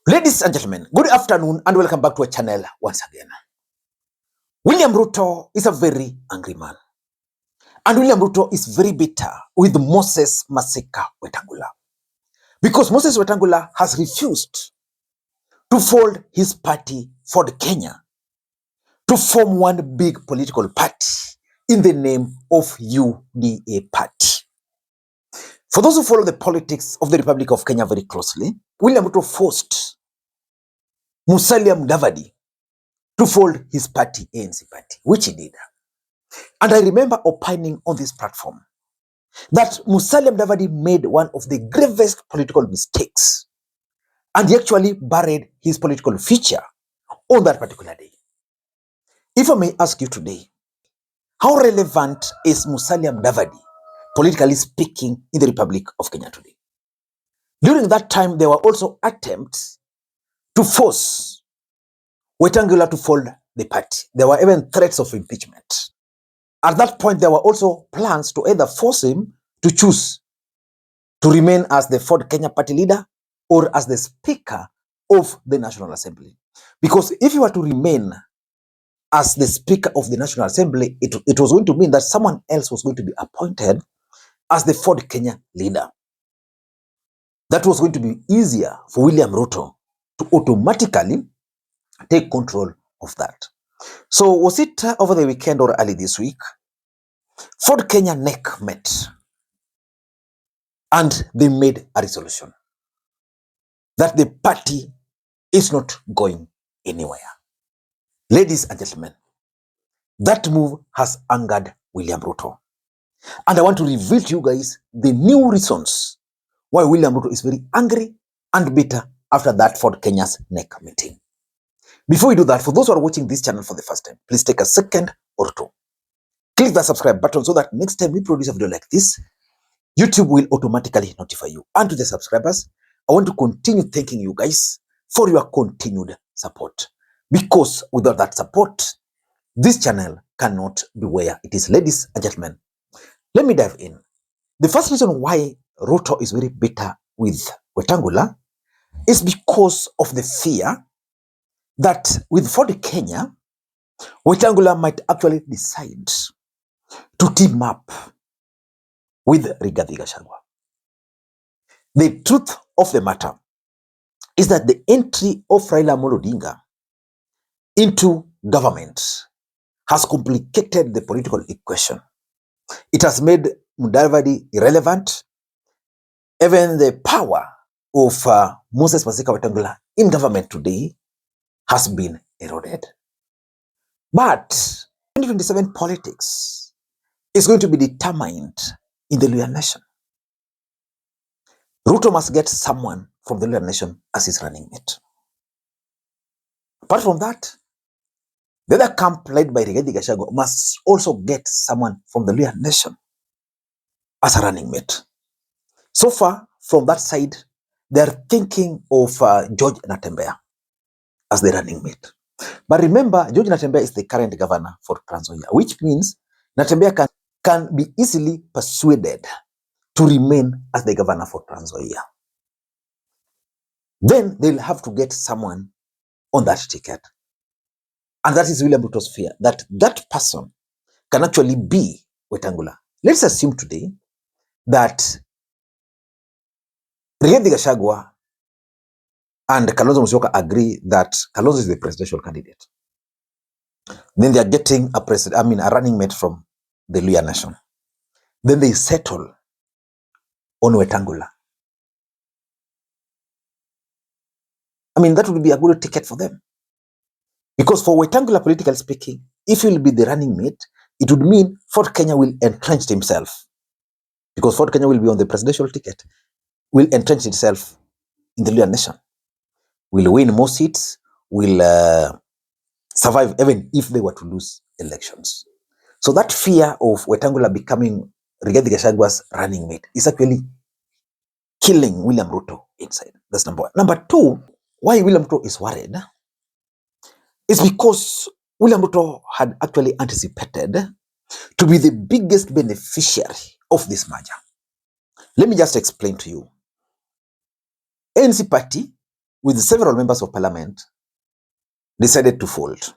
Ladies and gentlemen, good afternoon and welcome back to our channel once again. William Ruto is a very angry man. And William Ruto is very bitter with Moses Masika Wetangula. Because Moses Wetangula has refused to fold his party Ford Kenya to form one big political party in the name of UDA party. For those who follow the politics of the Republic of Kenya very closely, William Ruto forced Musalia Mudavadi to fold his party, ANC party, which he did. And I remember opining on this platform that Musalia Mudavadi made one of the gravest political mistakes, and he actually buried his political future on that particular day. If I may ask you today, how relevant is Musalia Mudavadi, politically speaking, in the Republic of Kenya today? During that time, there were also attempts to force Wetangula to fold the party. There were even threats of impeachment. At that point, there were also plans to either force him to choose to remain as the Ford Kenya party leader or as the Speaker of the National Assembly. Because if he were to remain as the Speaker of the National Assembly, it was going to mean that someone else was going to be appointed as the Ford Kenya leader. That was going to be easier for William Ruto to automatically take control of that. So was it over the weekend or early this week? Ford Kenya NEC met and they made a resolution that the party is not going anywhere. Ladies and gentlemen, that move has angered William Ruto. And I want to reveal to you guys the new reasons why William Ruto is very angry and bitter after that Ford Kenya's NEC meeting. Before we do that, for those who are watching this channel for the first time, please take a second or two. Click the subscribe button so that next time we produce a video like this, YouTube will automatically notify you. And to the subscribers, I want to continue thanking you guys for your continued support. Because without that support, this channel cannot be where it is. Ladies and gentlemen, let me dive in. The first reason why Ruto is very bitter with Wetangula is because of the fear that with Ford Kenya, Wetangula might actually decide to team up with Gachagua. The truth of the matter is that the entry of Raila Amolo Odinga into government has complicated the political equation. It has made Mudavadi irrelevant. Even the power of Moses Masika Wetangula in government today has been eroded. But 2027 politics is going to be determined in the Luhya nation. Ruto must get someone from the Luhya nation as his running mate. Apart from that, the other camp led by Gachagua must also get someone from the Luhya nation as a running mate. So far, from that side, they are thinking of George Natembeya as the running mate. But remember, George Natembeya is the current governor for Trans Nzoia, which means Natembeya can be easily persuaded to remain as the governor for Trans Nzoia. Then they'll have to get someone on that ticket. And that is William Ruto's fear, that that person can actually be Wetangula. Let's assume today that Gachagua and Kalonzo Musyoka agree that Kalonzo is the presidential candidate. Then they are getting a running mate from the Luhya nation. Then they settle on Wetangula. That would be a good ticket for them. Because for Wetangula, politically speaking, if he will be the running mate, it would mean Ford Kenya will entrench himself. Because Ford Kenya will be on the presidential ticket, will entrench itself in the Luhya nation, will win more seats, will survive even if they were to lose elections. So that fear of Wetangula becoming Gachagua's running mate is actually killing William Ruto inside. That's number one. Number two, why William Ruto is worried is because William Ruto had actually anticipated to be the biggest beneficiary of this merger. Let me just explain to you. ANC party with several members of parliament, decided to fold.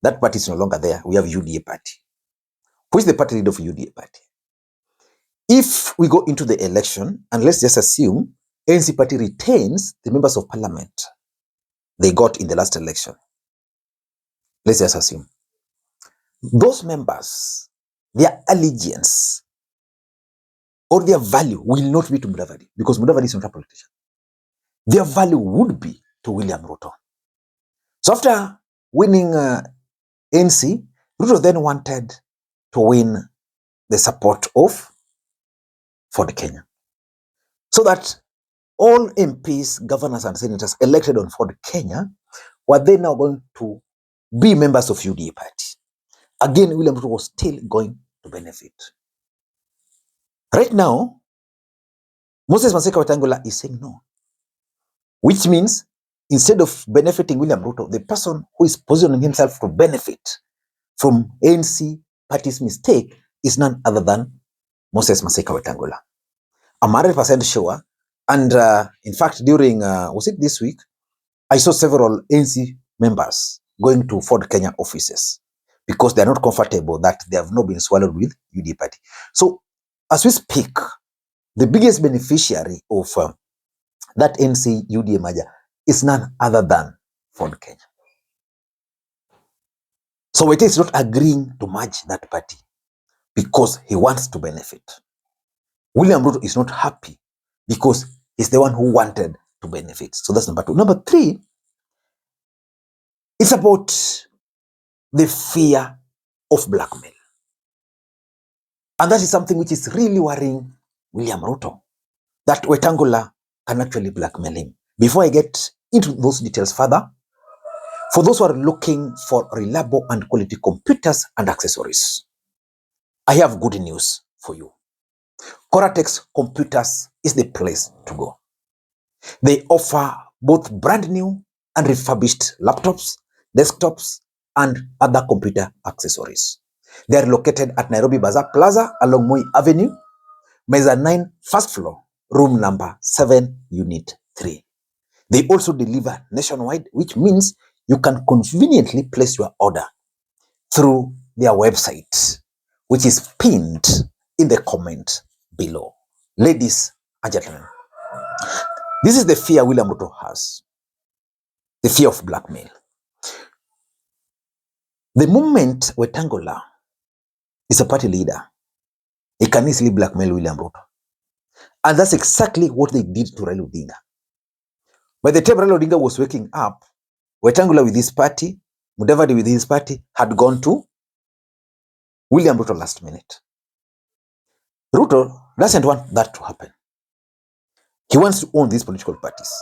That party is no longer there. We have UDA party. Who is the party leader of UDA party? If we go into the election, and let's just assume ANC party retains the members of parliament they got in the last election. Let's just assume. Those members, their allegiance or their value will not be to Mudavadi, because Mudavadi is not a politician. Their value would be to William Ruto. So after winning ANC, Ruto then wanted to win the support of Ford Kenya, so that all MPs, governors and senators elected on Ford Kenya were then now going to be members of UDA party. Again, William Ruto was still going to benefit. Right now, Moses Masika Wetangula is saying no, which means instead of benefiting William Ruto, the person who is positioning himself to benefit from ANC party's mistake is none other than Moses Masika Wetangula. I'm 100% sure. And in fact, during, was it this week? I saw several ANC members going to Ford Kenya offices because they're not comfortable that they have not been swallowed with UDA party. So as we speak, the biggest beneficiary of that ANC UDA merger is none other than Ford Kenya. So it is not agreeing to merge that party because he wants to benefit. William Ruto is not happy because he's the one who wanted to benefit. So that's number two. Number three, it's about the fear of blackmail. And that is something which is really worrying William Ruto, that Wetangula can actually blackmail him. Before I get into those details further, for those who are looking for reliable and quality computers and accessories, I have good news for you. Coratex Computers is the place to go. They offer both brand new and refurbished laptops, desktops, and other computer accessories. They are located at Nairobi Bazaar Plaza along Moi Avenue, Mezzanine, first floor, room number 7, unit 3. They also deliver nationwide, which means you can conveniently place your order through their website, which is pinned in the comment below. Ladies and gentlemen, this is the fear William Ruto has, the fear of blackmail. The moment Wetangula is a party leader, he can easily blackmail William Ruto. And that's exactly what they did to Raila Odinga. By the time Raila Odinga was waking up, Wetangula with his party, Mudavadi with his party, had gone to William Ruto last minute. Ruto doesn't want that to happen. He wants to own these political parties.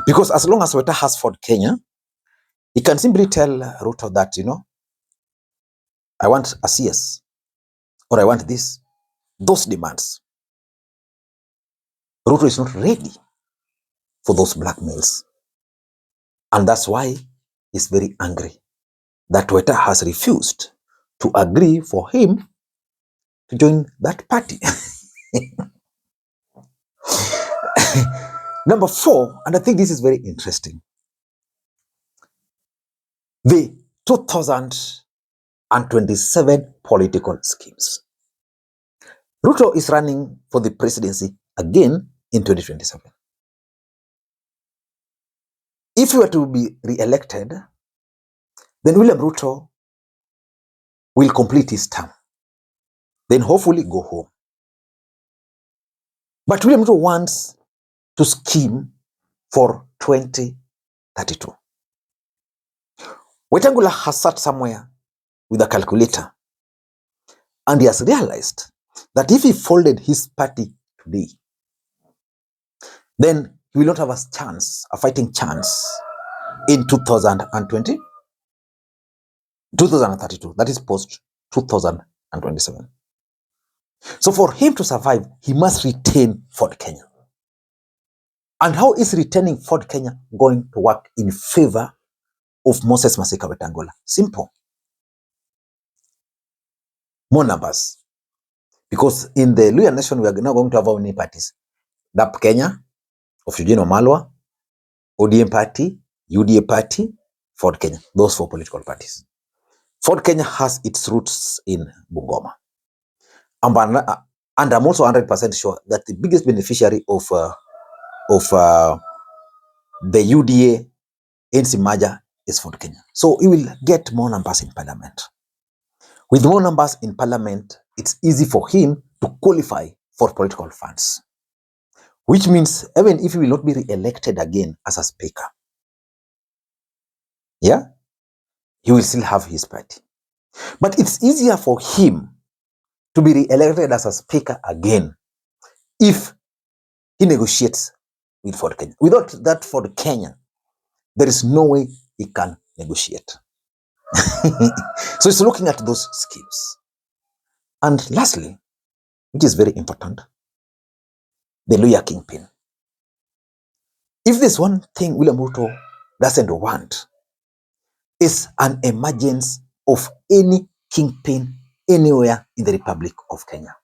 Because as long as Weta has Ford Kenya, he can simply tell Ruto that, I want a CS, or I want this. Those demands. Ruto is not ready for those blackmails. And that's why he's very angry that Weta has refused to agree for him to join that party. Number 4, and I think this is very interesting, the 2027 political schemes. Ruto is running for the presidency again in 2027. If he were to be re-elected, then William Ruto will complete his term, then hopefully go home. But William Ruto wants to scheme for 2032. Wetangula has sat somewhere with a calculator, and he has realized that if he folded his party today, then he will not have a chance, a fighting chance, in 2032. That is post 2027. So for him to survive, he must retain Ford Kenya. And how is retaining Ford Kenya going to work in favor of Moses Masika Wetangula? Simple. More numbers. Because in the Luya nation, we are now going to have how many parties? DAP Kenya, of Eugene Wamalwa, ODM party, UDA party, Ford Kenya, those four political parties. Ford Kenya has its roots in Bungoma. And I'm also 100% sure that the biggest beneficiary of the UDA ANC merger is Ford Kenya. So he will get more numbers in parliament. With more numbers in parliament, it's easy for him to qualify for political funds, which means even if he will not be re-elected again as a speaker, yeah, he will still have his party. But it's easier for him to be re-elected as a speaker again if he negotiates with Ford Kenya. Without that Ford Kenya, there is no way he can negotiate. So he's looking at those schemes. And lastly, which is very important, the lawyer kingpin. If there's one thing William Ruto doesn't want, is an emergence of any kingpin anywhere in the Republic of Kenya.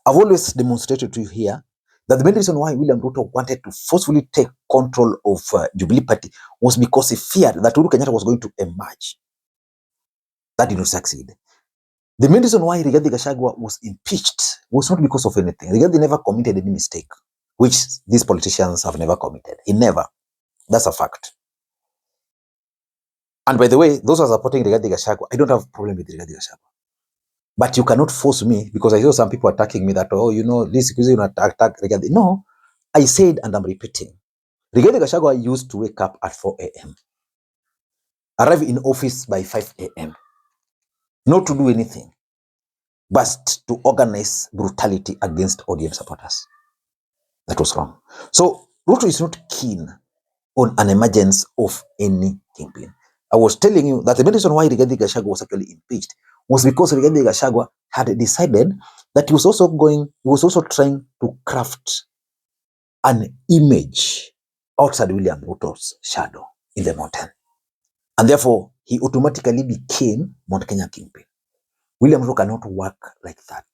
I've always demonstrated to you here that the main reason why William Ruto wanted to forcefully take control of Jubilee Party was because he feared that Uhuru Kenyatta was going to emerge. That did not succeed. The main reason why Rigathi Gachagua was impeached was not because of anything. Rigathi never committed any mistake, which these politicians have never committed. He never. That's a fact. And by the way, those who are supporting Rigathi Gachagua, I don't have a problem with Rigathi Gachagua. But you cannot force me, because I saw some people attacking me that, oh, you know, this is you attack Rigathi. No, I said, and I'm repeating, Rigathi Gachagua used to wake up at 4 a.m., arrive in office by 5 a.m., not to do anything, but to organize brutality against ODM supporters. That was wrong. So Ruto is not keen on an emergence of any kingpin. I was telling you that the main reason why Rigathi Gachagua was actually impeached was because Rigathi Gachagua had decided that he was also trying to craft an image outside William Ruto's shadow in the mountain. And therefore, he automatically became Mount Kenya kingpin. William Ruto cannot work like that.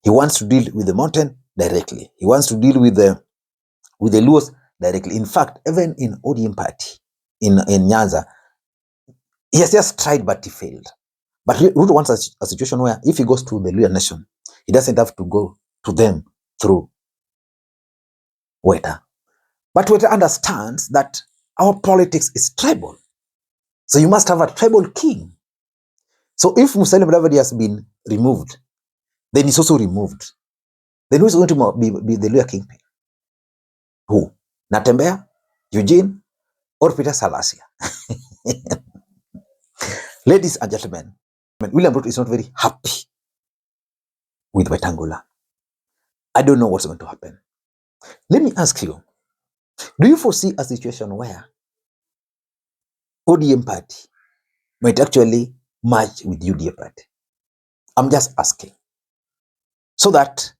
He wants to deal with the mountain directly. He wants to deal with the Luos directly. In fact, even in ODM party, in Nyanza, he has just tried, but he failed. But Ruto wants a situation where if he goes to the Luo nation, he doesn't have to go to them through Weta. But Weta understands that our politics is tribal. So you must have a tribal king. So if Musalia Mudavadi has been removed, then he's also removed. Then who's going to be the Luo kingpin? Who? Natembeya, Eugene, or Peter Salasia? Ladies and gentlemen, William Ruto is not very happy with Wetangula. I don't know what's going to happen. Let me ask you, do you foresee a situation where ODM party might actually merge with UDA party? I'm just asking. So that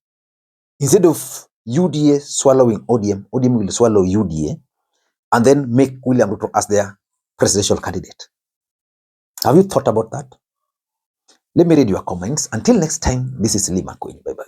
instead of UDA swallowing ODM, ODM will swallow UDA and then make William Ruto as their presidential candidate. Have you thought about that? Let me read your comments. Until next time, this is Makwiny. Bye-bye.